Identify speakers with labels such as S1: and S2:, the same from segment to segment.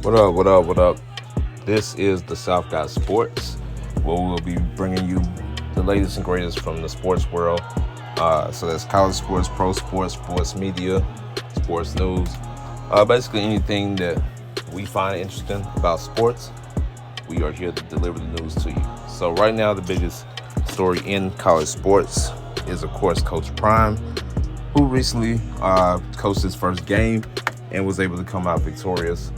S1: What up, what up, what up? This is the South Guy Sports, where we'll be bringing you the latest and greatest from the sports world. So that's college sports, pro sports, sports media, sports news. Basically anything that we find interesting about sports, we are here to deliver the news to you. So right now, the biggest story in college sports is, of course, Coach Prime, who recently coached his first game and was able to come out victorious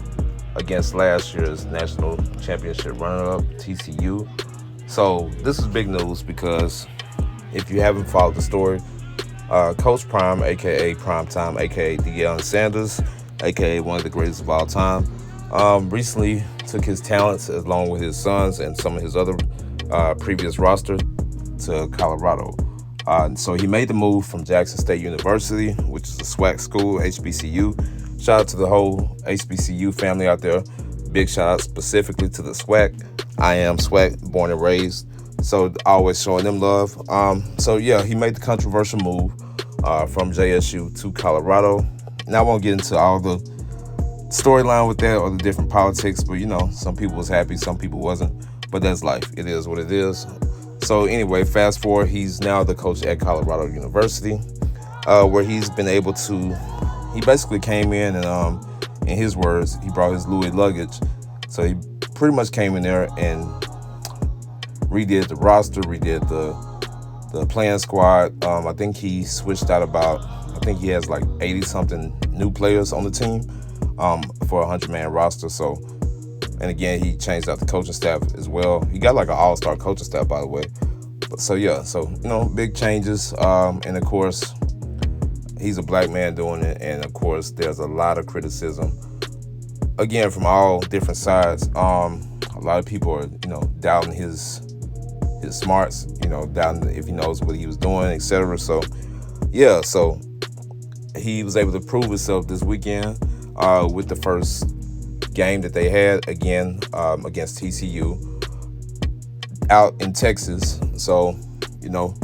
S1: against last year's national championship runner-up, TCU. So this is big news because if you haven't followed the story, Coach Prime, aka Primetime, aka Deion Sanders, aka one of the greatest of all time, recently took his talents along with his sons and some of his other previous roster to Colorado. So he made the move from Jackson State University, which is a SWAC school, HBCU. Shout out to the whole HBCU family out there. Big shout out specifically to the SWAC. I am SWAC, born and raised, so always showing them love. He made the controversial move from JSU to Colorado. Now I won't get into all the storyline with that or the different politics, but some people was happy, some people wasn't. But that's life. It is what it is. So anyway, fast forward, he's now the coach at Colorado University, where he's been able to. He basically came in and, in his words, he brought his Louis luggage. So he pretty much came in there and redid the roster, redid the playing squad. I think he switched out I think he has like 80-something new players on the team for a 100-man roster. So, and again, he changed out the coaching staff as well. He got like an all-star coaching staff, by the way. Big changes. And of course, he's a black man doing it, and of course, there's a lot of criticism. Again, from all different sides. A lot of people are, doubting his smarts, doubting if he knows what he was doing, etc. So he was able to prove himself this weekend with the first game that they had again against TCU out in Texas. So,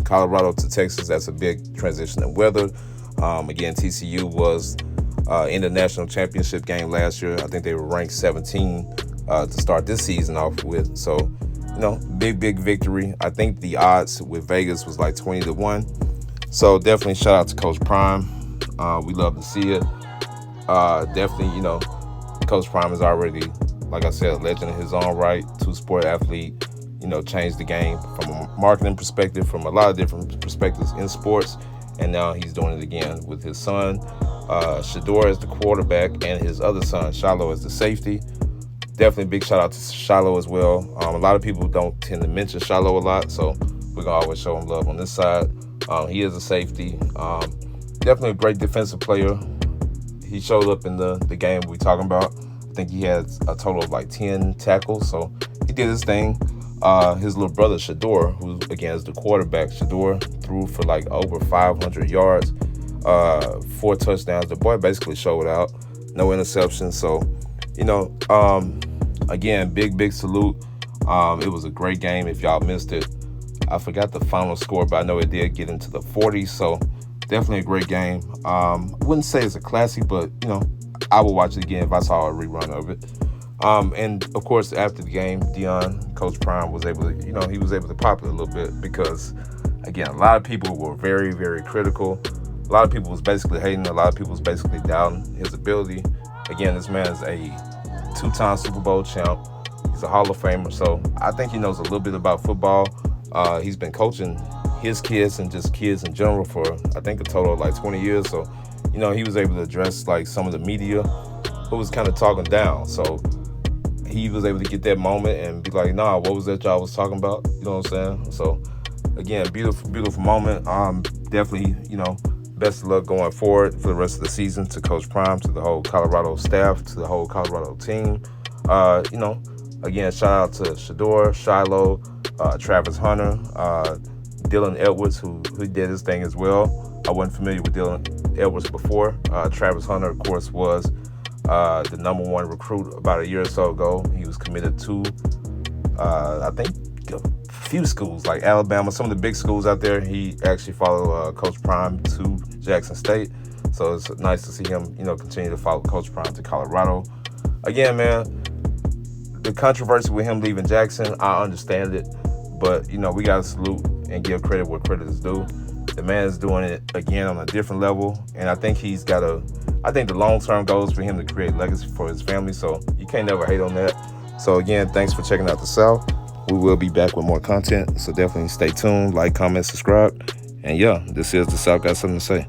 S1: Colorado to Texas, that's a big transition in weather. Again, TCU was in the national championship game last year. I think they were ranked 17 to start this season off with. So, big victory. I think the odds with Vegas was like 20-1. So definitely shout out to Coach Prime. We love to see it. Definitely, Coach Prime is already, like I said, a legend in his own right, two-sport athlete, changed the game from a marketing perspective, from a lot of different perspectives in sports. And now he's doing it again with his son, Shador as the quarterback, and his other son, Shiloh, as the safety. Definitely big shout out to Shiloh as well. A lot of people don't tend to mention Shiloh a lot, so we're going to always show him love on this side. He is a safety. Definitely a great defensive player. He showed up in the game we're talking about. I think he had a total of like 10 tackles, so he did his thing. His little brother, Shador, who again is the quarterback, Shador threw for like over 500 yards, 4 touchdowns. The boy basically showed out, no interceptions. So, again, big salute. It was a great game. If y'all missed it, I forgot the final score, but I know it did get into the 40s. So definitely a great game. I wouldn't say it's a classic, but I would watch it again if I saw a rerun of it. And of course, after the game, Coach Prime was able to, he was able to pop it a little bit because, again, a lot of people were very, very critical. A lot of people was basically hating. A lot of people was basically doubting his ability. Again, this man is a 2-time Super Bowl champ. He's a Hall of Famer. So I think he knows a little bit about football. He's been coaching his kids and just kids in general for, I think, a total of like 20 years. So, he was able to address like some of the media who was kind of talking down. So he was able to get that moment and be like, nah, what was that y'all was talking about? You know what I'm saying? So, again, beautiful moment. Definitely, best of luck going forward for the rest of the season to Coach Prime, to the whole Colorado staff, to the whole Colorado team. Again, shout out to Shador, Shiloh, Travis Hunter, Dylan Edwards, who did his thing as well. I wasn't familiar with Dylan Edwards before. Travis Hunter, of course, was the number 1 recruit about a year or so ago. He was committed to, I think, a few schools like Alabama, some of the big schools out there. He actually followed Coach Prime to Jackson State. So it's nice to see him, continue to follow Coach Prime to Colorado. again, man, the controversy with him leaving Jackson, I understand it, but we gotta salute and give credit where credit is due. The man is doing it again on a different level, and I think I think the long-term goal is for him to create legacy for his family. So you can't never hate on that. So again, thanks for checking out the South. We will be back with more content, so definitely stay tuned, like, comment, subscribe, and yeah, this is the South Got Something to Say.